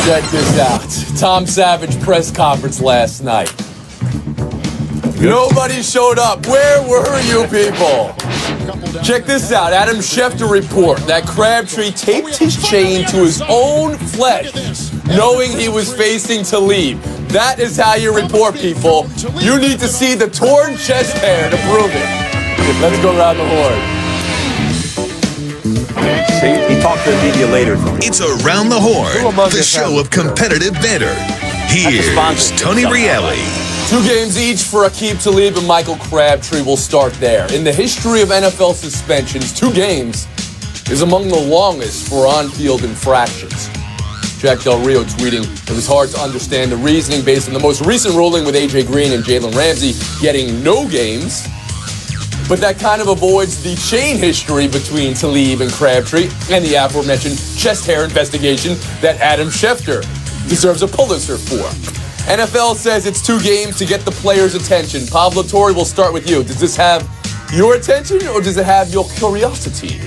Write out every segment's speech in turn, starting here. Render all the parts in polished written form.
Check this out. Tom Savage press conference last night. Nobody showed up. Where were you people? Check this out. Adam Schefter report that Crabtree taped his chain to his own flesh, knowing he was facing Talib. That is how you report, people. You need to see the torn chest hair to prove it. Let's go around the horn. He talked to the media later. It's Around the Horn, the show of competitive banter. Here's Tony Reale. 2 games each for Aqib Talib and Michael Crabtree. Will start there. In the history of NFL suspensions, 2 games is among the longest for on-field infractions. Jack Del Rio tweeting, it was hard to understand the reasoning based on the most recent ruling with A.J. Green and Jalen Ramsey getting no games. But that kind of avoids the chain history between Talib and Crabtree and the aforementioned chest hair investigation that Adam Schefter deserves a Pulitzer for. NFL says it's 2 games to get the players' attention. Pablo Torre, we'll start with you. Does this have your attention or does it have your curiosity?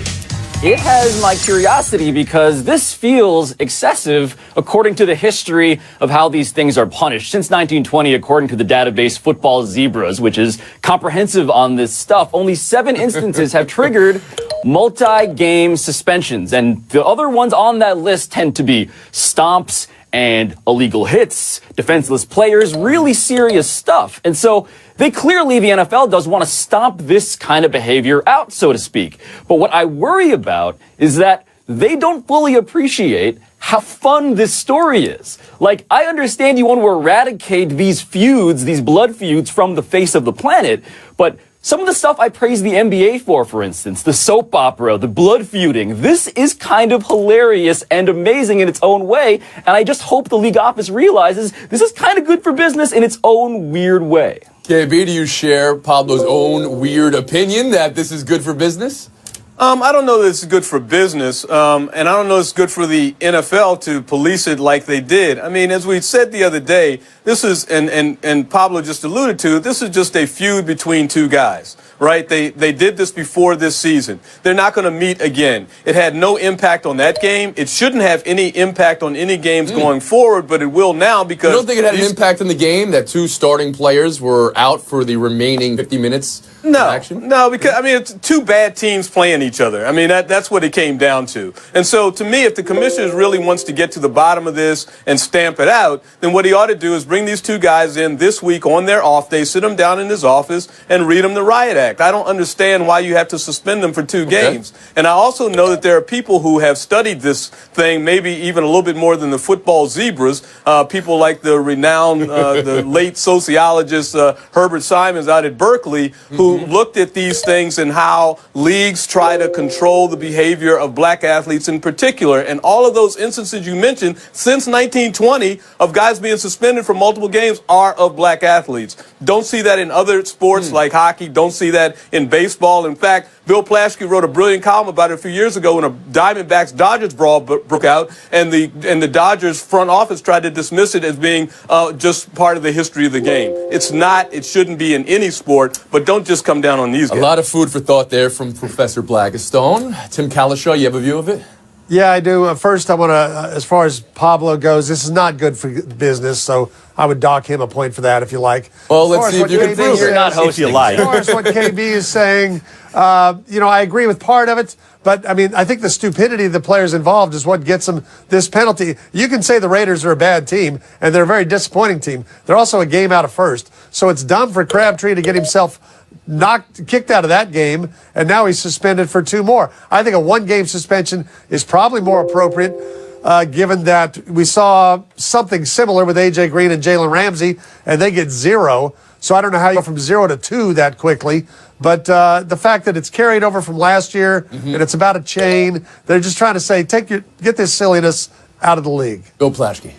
It has my curiosity because this feels excessive according to the history of how these things are punished. Since 1920, according to the database Football Zebras, which is comprehensive on this stuff, only 7 instances have triggered multi-game suspensions. And the other ones on that list tend to be stomps and illegal hits, defenseless players, really serious stuff. And so the NFL does want to stomp this kind of behavior out, so to speak. But what I worry about is that they don't fully appreciate how fun this story is. Like, I understand you want to eradicate these feuds, these blood feuds from the face of the planet, but some of the stuff I praise the NBA for instance, the soap opera, the blood feuding, this is kind of hilarious and amazing in its own way, and I just hope the league office realizes this is kind of good for business in its own weird way. KB, do you share Pablo's own weird opinion that this is good for business? I don't know that it's good for business, and I don't know it's good for the NFL to police it like they did. I mean, as we said the other day, this is, and Pablo just alluded to, this is just a feud between 2 guys, right? They did this before this season. They're not going to meet again. It had no impact on that game. It shouldn't have any impact on any games going forward, but it will now because... You don't think it had an impact on the game that 2 starting players were out for the remaining 50 minutes? No, because, I mean, it's 2 bad teams playing each other. I mean, that's what it came down to. And so, to me, if the commissioners really wants to get to the bottom of this and stamp it out, then what he ought to do is bring these 2 guys in this week on their off day, sit them down in his office, and read them the riot act. I don't understand why you have to suspend them for 2 games. And I also know that there are people who have studied this thing, maybe even a little bit more than the Football Zebras, people like the renowned, the late sociologist Herbert Simons out at Berkeley, who looked at these things and how leagues try to control the behavior of black athletes in particular. And all of those instances you mentioned since 1920 of guys being suspended for multiple games are of black athletes. Don't see that in other sports like hockey. Don't see that in baseball. In fact, Bill Plaschke wrote a brilliant column about it a few years ago when a Diamondbacks-Dodgers brawl broke out, and the Dodgers front office tried to dismiss it as being just part of the history of the game. It's not. It shouldn't be in any sport, but don't just come down on these guys. A lot of food for thought there from Professor Blackistone. Tim Calishaw, you have a view of it? Yeah, I do. First, I want to, as far as Pablo goes, this is not good for business, so I would dock him a point for that if you like. Well, let's see if you can prove it. You're not hosting. As far as what KB is saying, I agree with part of it, but, I mean, I think the stupidity of the players involved is what gets them this penalty. You can say the Raiders are a bad team, and they're a very disappointing team. They're also a game out of first, so it's dumb for Crabtree to get himself kicked out of that game, and now he's suspended for 2 more. I think a 1-game suspension is probably more appropriate, given that we saw something similar with A.J. Green and Jalen Ramsey, and they get 0. So I don't know how you go from 0 to 2 that quickly. But the fact that it's carried over from last year and it's about a chain, they're just trying to say, get this silliness out of the league. Bill Plaschke.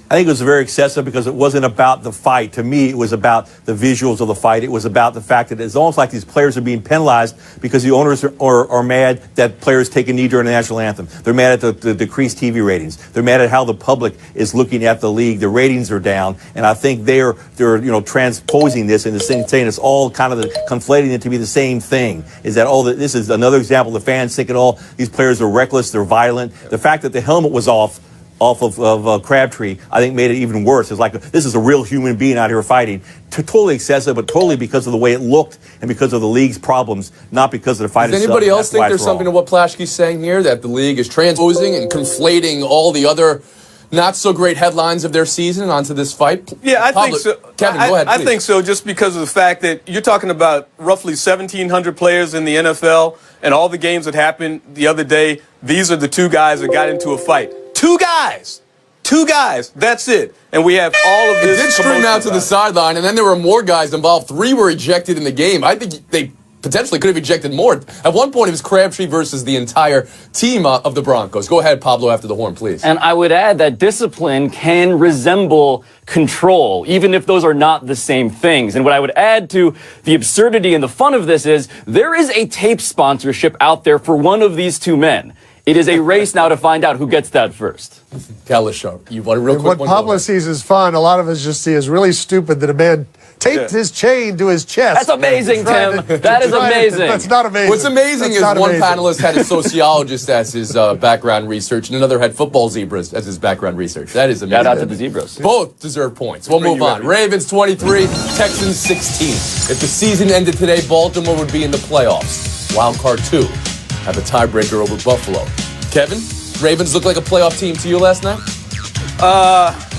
I think it was very excessive because it wasn't about the fight. To me, it was about the visuals of the fight. It was about the fact that it's almost like these players are being penalized because the owners are mad that players take a knee during the national anthem. They're mad at the decreased TV ratings. They're mad at how the public is looking at the league. The ratings are down, and I think they're transposing this and saying it's all kind of conflating it to be the same thing. Is that this is another example? The fans thinking all these players are reckless, they're violent. The fact that the helmet was off off of Crabtree, I think made it even worse. It's like, this is a real human being out here fighting. Totally excessive, but totally because of the way it looked and because of the league's problems, not because of the fight itself. Does anybody else think there's something to what Plaschke's saying here, that the league is transposing and conflating all the other not so great headlines of their season onto this fight? Yeah, I think so. Kevin, go ahead, please. I think so, just because of the fact that you're talking about roughly 1,700 players in the NFL, and all the games that happened the other day, these are the two guys that got into a fight. Two guys. That's it. And we have all of this. It did stream out to the sideline, and then there were more guys involved. 3 were ejected in the game. I think they potentially could have ejected more. At one point, it was Crabtree versus the entire team of the Broncos. Go ahead, Pablo, after the horn, please. And I would add that discipline can resemble control, even if those are not the same things. And what I would add to the absurdity and the fun of this is there is a tape sponsorship out there for one of these two men. It is a race now to find out who gets that first. Kalisha, you want a real quick what one? Pablo sees as fun, a lot of us just see as really stupid that a man taped his chain to his chest. That's amazing, Tim. That is amazing. That's not amazing. What's amazing is one panelist had a sociologist as his background research, and another had football zebras as his background research. That is amazing. Shout out to the zebras. Both deserve points. We'll move on. Ravens 23, Texans 16. If the season ended today, Baltimore would be in the playoffs. Wild card 2. Have a tiebreaker over Buffalo. Kevin, Ravens look like a playoff team to you last night?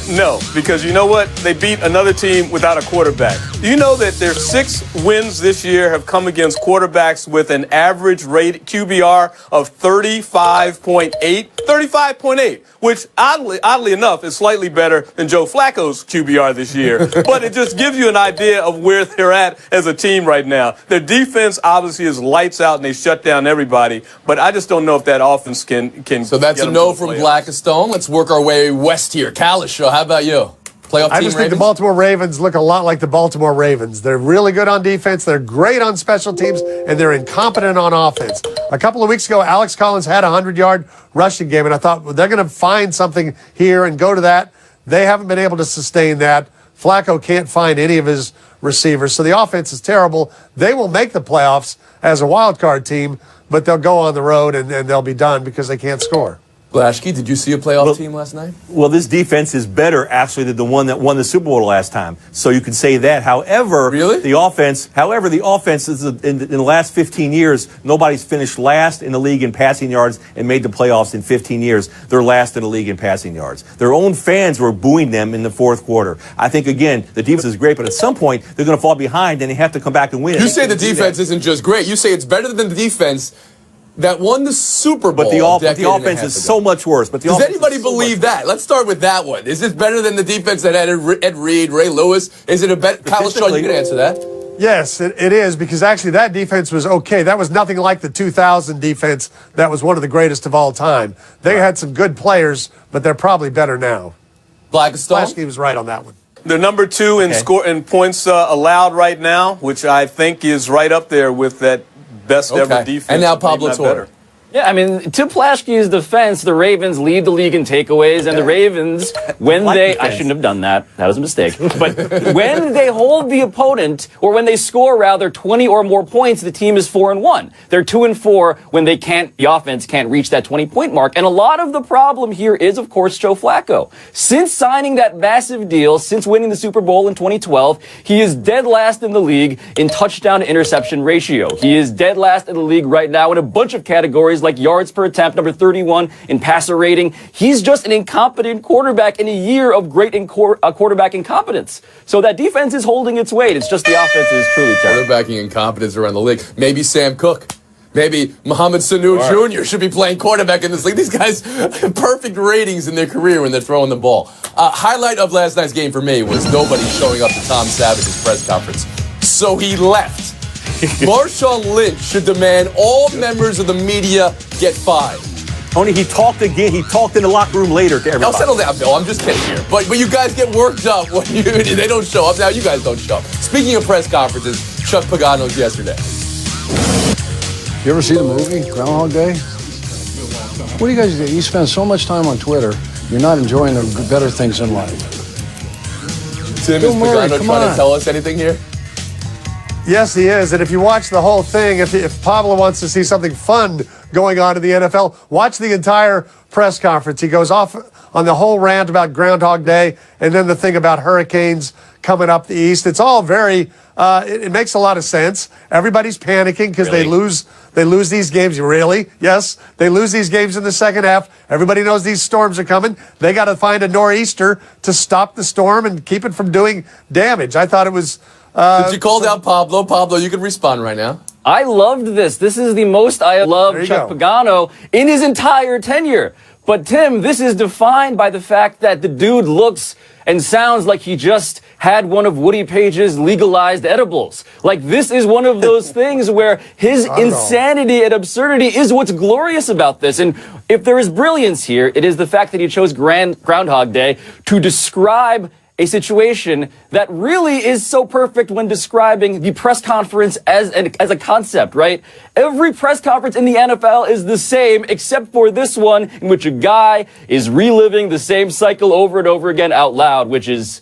No, because you know what? They beat another team without a quarterback. Do you know that their 6 wins this year have come against quarterbacks with an average rate QBR of 35.8? 35.8, which oddly enough is slightly better than Joe Flacco's QBR this year. But it just gives you an idea of where they're at as a team right now. Their defense obviously is lights out and they shut down everybody. But I just don't know if that offense can. So that's a no from Blackistone. Let's work our way west here. Kalisha, how about you? Playoff team I just think the Baltimore Ravens look a lot like the Baltimore Ravens. They're really good on defense, they're great on special teams, and they're incompetent on offense. A couple of weeks ago, Alex Collins had a 100-yard rushing game, and I thought, well, they're going to find something here and go to that. They haven't been able to sustain that. Flacco can't find any of his receivers, so the offense is terrible. They will make the playoffs as a wild card team, but they'll go on the road and they'll be done because they can't score. Blaschke, did you see a playoff team last night? Well, this defense is better, actually, than the one that won the Super Bowl last time. So you can say that. However, the offense is in the last 15 years, nobody's finished last in the league in passing yards and made the playoffs in 15 years. They're last in the league in passing yards. Their own fans were booing them in the fourth quarter. I think, again, the defense is great, but at some point, they're going to fall behind and they have to come back and win. You say the defense isn't just great. You say it's better than the defense that won the Super Bowl. But the offense is so much worse. Does anybody believe that? Let's start with that one. Is this better than the defense that had Ed Reed, Ray Lewis? Is it a better? Kalisha, you can answer that. Yes, it is, because actually that defense was okay. That was nothing like the 2000 defense that was one of the greatest of all time. They had some good players, but they're probably better now. Blaschke was right on that one. They're number 2 in points allowed right now, which I think is right up there with that best ever defense. And now Pablo Torre. Yeah, I mean, to Plaschke's defense, the Ravens lead the league in takeaways, and the Ravens, when I shouldn't have done that. That was a mistake. But when they hold the opponent, or when they score, rather, 20 or more points, the team is 4-1. They're 2-4 when the offense can't reach that 20-point mark. And a lot of the problem here is, of course, Joe Flacco. Since signing that massive deal, since winning the Super Bowl in 2012, he is dead last in the league in touchdown to interception ratio. He is dead last in the league right now in a bunch of categories, like yards per attempt, number 31 in passer rating. He's just an incompetent quarterback in a year of great quarterback incompetence. So that defense is holding its weight. It's just the offense is truly terrible. Quarterbacking incompetence around the league. Maybe Sam Cook. Maybe Mohamed Sanu Jr. should be playing quarterback in this league. These guys have perfect ratings in their career when they're throwing the ball. Highlight of last night's game for me was nobody showing up to Tom Savage's press conference. So he left. Marshawn Lynch should demand all members of the media get fined. Tony, he talked again. He talked in the locker room later to everybody. Now settle down, Bill. I'm just kidding here. But you guys get worked up when they don't show up. Now you guys don't show up. Speaking of press conferences, Chuck Pagano's yesterday. You ever see the movie Groundhog Day? What do you guys do? You spend so much time on Twitter, you're not enjoying the better things in life. Tim, is Pagano trying to tell us anything here? Yes, he is. And if you watch the whole thing, if Pablo wants to see something fun going on in the NFL, watch the entire press conference. He goes off on the whole rant about Groundhog Day, and then the thing about hurricanes coming up the east. It's all very, it makes a lot of sense. Everybody's panicking because they lose these games. Really? Yes. They lose these games in the second half. Everybody knows these storms are coming. They got to find a nor'easter to stop the storm and keep it from doing damage. I thought it was... Since you called out Pablo, you can respond right now. I loved this. This is the most I loved Chuck Pagano in his entire tenure. But, Tim, this is defined by the fact that the dude looks and sounds like he just had one of Woody Page's legalized edibles. Like, this is one of those things where his insanity and absurdity is what's glorious about this. And if there is brilliance here, it is the fact that he chose Groundhog Day to describe a situation that really is so perfect when describing the press conference as a concept, right? Every press conference in the NFL is the same, except for this one, in which a guy is reliving the same cycle over and over again out loud, which is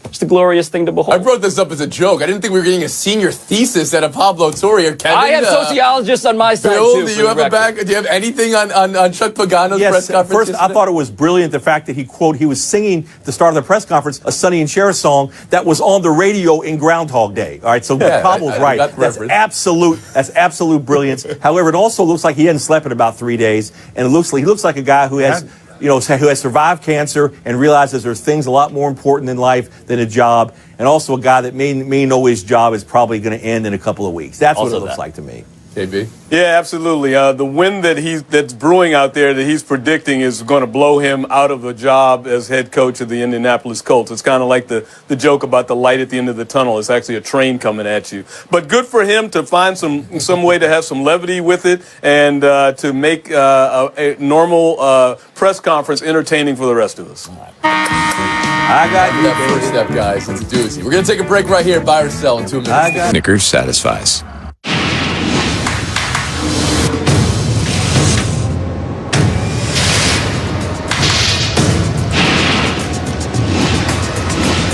just a glorious thing to behold. I brought this up as a joke. I didn't think we were getting a senior thesis out of Pablo Torre. Kevin, I have sociologists on my side, Bill, too. do you have anything on Chuck Pagano's press conference? First, I thought it was brilliant, the fact that he was singing at the start of the press conference a Sonny and Cher song that was on the radio in Groundhog Day. All right, so Pablo's right. That's absolute brilliance. However, it also looks like he hadn't slept in about 3 days, and he looks like a guy who has... who has survived cancer and realizes there's things a lot more important in life than a job, and also a guy that may know his job is probably going to end in a couple of weeks. That's what it looks like to me. KB? Yeah, absolutely. The wind that's brewing out there that he's predicting is going to blow him out of a job as head coach of the Indianapolis Colts. It's kind of like the joke about the light at the end of the tunnel. It's actually a train coming at you. But good for him to find some way to have some levity with it and to make a normal press conference entertaining for the rest of us. I got you, that first step, guys. It's a doozy. We're going to take a break right here. Buy or sell in 2 minutes. Snickers satisfies.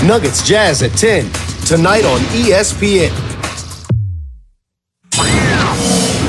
Nuggets Jazz at 10, tonight on ESPN.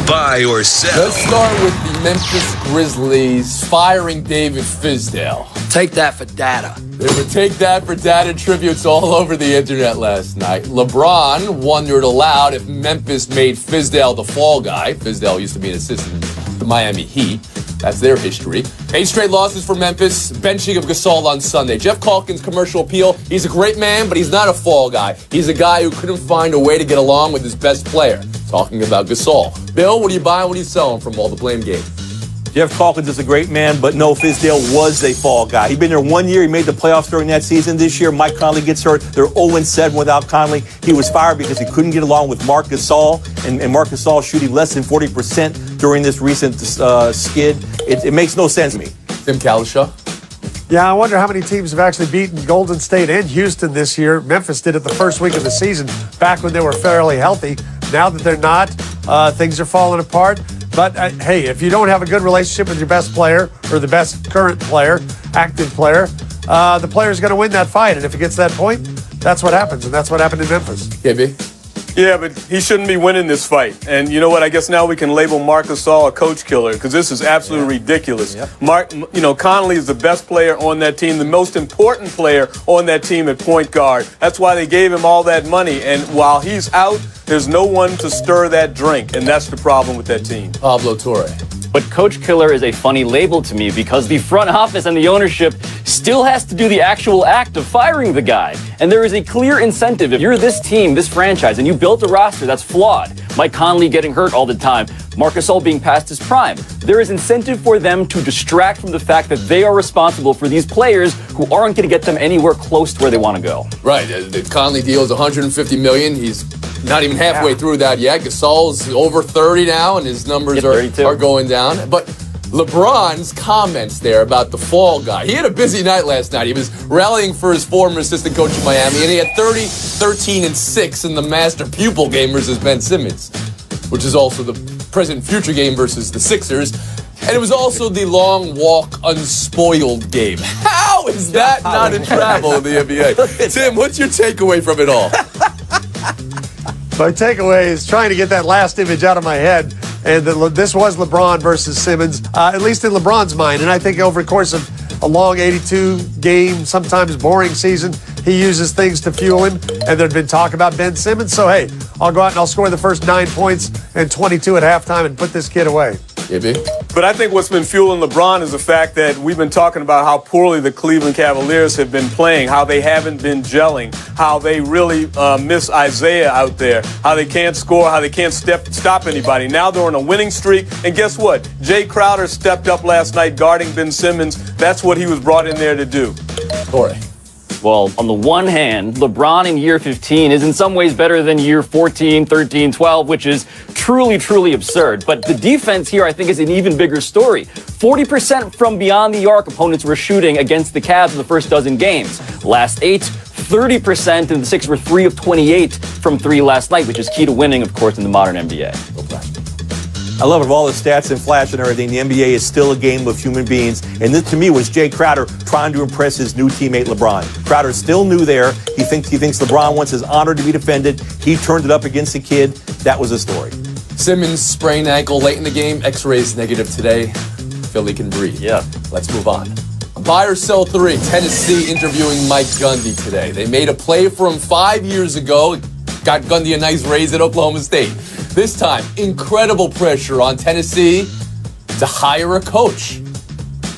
Buy or sell. Let's start with the Memphis Grizzlies firing David Fizdale. Take that for data. They would take that for data tributes all over the internet last night. LeBron wondered aloud if Memphis made Fizdale the fall guy. Fizdale used to be an assistant in the Miami Heat. That's their history. 8 straight losses for Memphis, benching of Gasol on Sunday. Jeff Calkins' commercial appeal, he's a great man, but he's not a fall guy. He's a guy who couldn't find a way to get along with his best player. Talking about Gasol. Bill, what are you buying, what are you selling from all the blame game? Jeff Calkins is a great man, but no, Fizdale was a fall guy. He'd been there 1 year. He made the playoffs during that season. This year, Mike Conley gets hurt. They're 0-7 without Conley. He was fired because he couldn't get along with Marc Gasol, and Marc Gasol shooting less than 40% during this recent skid. It makes no sense to me. Tim Kalishaw? Yeah, I wonder how many teams have actually beaten Golden State and Houston this year. Memphis did it the first week of the season, back when they were fairly healthy. Now that they're not, things are falling apart. But, hey, if you don't have a good relationship with your best player or the best current player, active player, the player's going to win that fight. And if it gets to that point, that's what happens. And that's what happened in Memphis. KB? Yeah, but he shouldn't be winning this fight. And you know what? I guess now we can label Marc Gasol a coach killer because this is absolutely ridiculous. Yeah. Conley is the best player on that team, the most important player on that team at point guard. That's why they gave him all that money. And while he's out, there's no one to stir that drink. And that's the problem with that team. Pablo Torre. But Coach Killer is a funny label to me because the front office and the ownership still has to do the actual act of firing the guy. And there is a clear incentive. If you're this team, this franchise, and you built a roster that's flawed, Mike Conley getting hurt all the time, Marc Gasol being past his prime, there is incentive for them to distract from the fact that they are responsible for these players who aren't going to get them anywhere close to where they want to go. Right. The Conley deal is $150 million. He's not even halfway through that yet. Gasol's over 30 now, and his numbers are going down. But LeBron's comments there about the fall guy. He had a busy night last night. He was rallying for his former assistant coach in Miami, and he had 30, 13, and 6 in the master pupil game versus Ben Simmons, which is also the present future game versus the Sixers. And it was also the long walk unspoiled game. How is that not in travel in the NBA? Tim, what's your takeaway from it all? My takeaway is trying to get that last image out of my head. And this was LeBron versus Simmons, at least in LeBron's mind. And I think over the course of a long 82-game, sometimes boring season, he uses things to fuel him. And there'd been talk about Ben Simmons. So, hey, I'll go out and I'll score the first 9 points and 22 at halftime and put this kid away. But I think what's been fueling LeBron is the fact that we've been talking about how poorly the Cleveland Cavaliers have been playing, how they haven't been gelling, how they really miss Isaiah out there, how they can't score, how they can't stop anybody. Now they're on a winning streak. And guess what? Jay Crowder stepped up last night guarding Ben Simmons. That's what he was brought in there to do. Corey. Well, on the one hand, LeBron in year 15 is in some ways better than year 14, 13, 12, which is truly, truly absurd. But the defense here, I think, is an even bigger story. 40% from beyond the arc opponents were shooting against the Cavs in the first dozen games. Last 8, 30%, and the Sixers were 3 of 28 from 3 last night, which is key to winning, of course, in the modern NBA. I love it. Of all the stats and flash and everything, the NBA is still a game of human beings. And this, to me, was Jay Crowder trying to impress his new teammate, LeBron. Crowder's still new there. He thinks LeBron wants his honor to be defended. He turned it up against the kid. That was the story. Simmons sprained ankle late in the game. X-rays negative today. Philly can breathe. Yeah. Let's move on. Buy or sell 3. Tennessee interviewing Mike Gundy today. They made a play for him 5 years ago. Got Gundy a nice raise at Oklahoma State. This time, incredible pressure on Tennessee to hire a coach.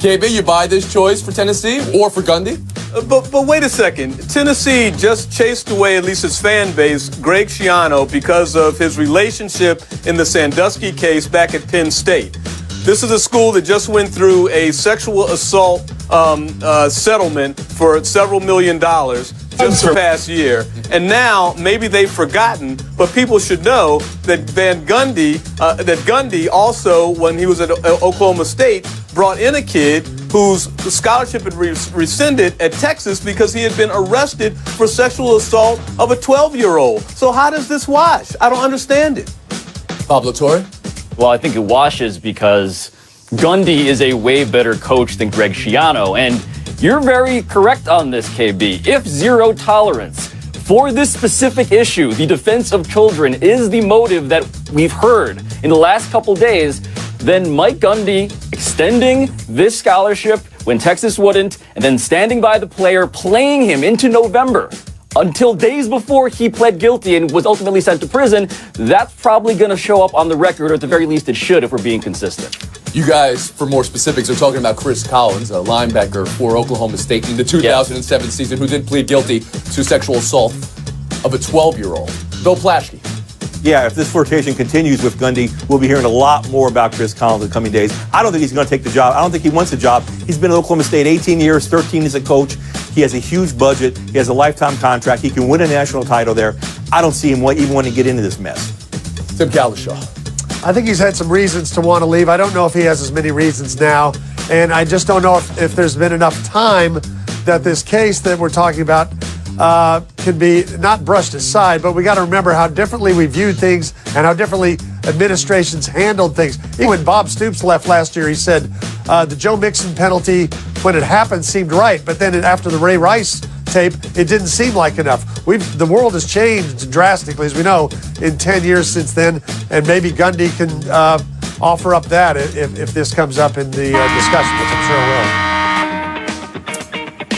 KB, you buy this choice for Tennessee or for Gundy? But wait a second. Tennessee just chased away at least his fan base, Greg Schiano, because of his relationship in the Sandusky case back at Penn State. This is a school that just went through a sexual assault settlement for several $1 million just the past year. And now maybe they've forgotten, but people should know that Gundy also, when he was at Oklahoma State, brought in a kid whose scholarship had rescinded at Texas because he had been arrested for sexual assault of a 12-year-old. So how does this wash? I don't understand it. Pablo Torre? Well, I think it washes because Gundy is a way better coach than Greg Schiano. And you're very correct on this, KB. If zero tolerance for this specific issue, the defense of children, is the motive that we've heard in the last couple days, then Mike Gundy extending this scholarship when Texas wouldn't, and then standing by the player, playing him into November until days before he pled guilty and was ultimately sent to prison, that's probably going to show up on the record, or at the very least it should, if we're being consistent. You guys, for more specifics, are talking about Chris Collins, a linebacker for Oklahoma State in the 2007 season, who did plead guilty to sexual assault of a 12-year-old. Bill Plaschke. Yeah, if this flirtation continues with Gundy, we'll be hearing a lot more about Chris Collins in the coming days. I don't think he's going to take the job. I don't think he wants the job. He's been at Oklahoma State 18 years, 13 as a coach. He has a huge budget. He has a lifetime contract. He can win a national title there. I don't see him even want to get into this mess. Tim Calishaw. I think he's had some reasons to want to leave. I don't know if he has as many reasons now. And I just don't know if there's been enough time that this case that we're talking about can be not brushed aside, but we got to remember how differently we viewed things and how differently administrations handled things. Even when Bob Stoops left last year, he said the Joe Mixon penalty, when it happened, seemed right. But then after the Ray Rice tape, it didn't seem like enough. The world has changed drastically, as we know, in 10 years since then. And maybe Gundy can offer up that if this comes up in the discussion, which I'm sure it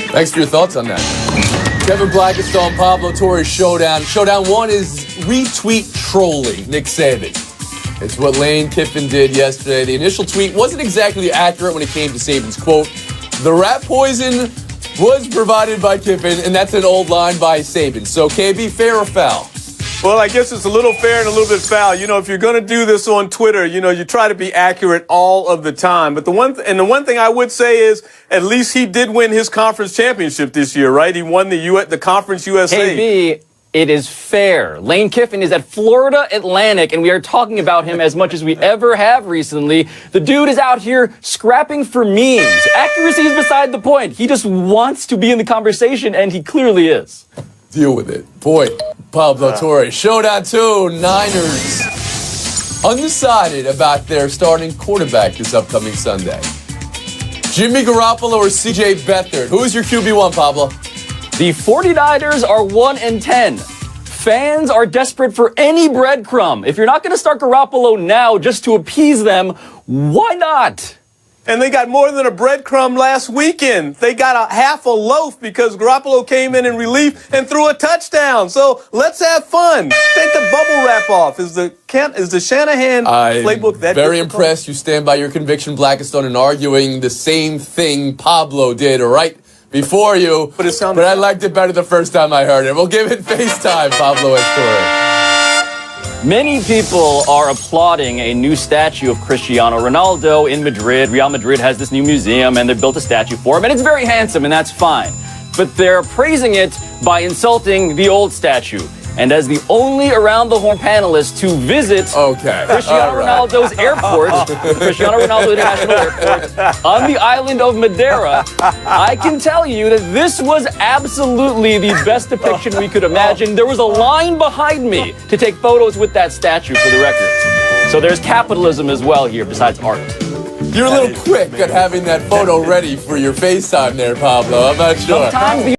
will. Thanks for your thoughts on that. Kevin Blackistone, Pablo Torre showdown. Showdown 1 is retweet trolling Nick Saban. It's what Lane Kiffin did yesterday. The initial tweet wasn't exactly accurate when it came to Saban's quote. The rat poison was provided by Kiffin, and that's an old line by Saban. So, KB, fair or foul? Well, I guess it's a little fair and a little bit foul. You know, if you're going to do this on Twitter, you know, you try to be accurate all of the time. But the one thing I would say is, at least he did win his conference championship this year, right? He won the Conference USA. KB, it is fair. Lane Kiffin is at Florida Atlantic, and we are talking about him as much as we ever have recently. The dude is out here scrapping for memes. Accuracy is beside the point. He just wants to be in the conversation, and he clearly is. Deal with it. Boy, Pablo Torre. Showdown 2, Niners undecided about their starting quarterback this upcoming Sunday. Jimmy Garoppolo or C.J. Beathard? Who is your QB1, Pablo? The 49ers are 1-10. Fans are desperate for any breadcrumb. If you're not going to start Garoppolo now just to appease them, why not? And they got more than a breadcrumb last weekend. They got a half a loaf because Garoppolo came in relief and threw a touchdown. So let's have fun. Take the bubble wrap off. Is the Shanahan playbook that very difficult? impressed. You stand by your conviction, Blackistone, and arguing the same thing Pablo did right before you. But I liked it better the first time I heard it. We'll give it FaceTime, Pablo Estore. Many people are applauding a new statue of Cristiano Ronaldo in Madrid. Real Madrid has this new museum, and they built a statue for him, and it's very handsome, and that's fine. But they're praising it by insulting the old statue. And as the only around-the-horn panelist to visit Cristiano Ronaldo's airport, Cristiano Ronaldo International Airport, on the island of Madeira, I can tell you that this was absolutely the best depiction we could imagine. There was a line behind me to take photos with that statue, for the record. So there's capitalism as well here, besides art. You're a little quick at having that photo ready for your FaceTime there, Pablo. I'm not sure. Sometimes the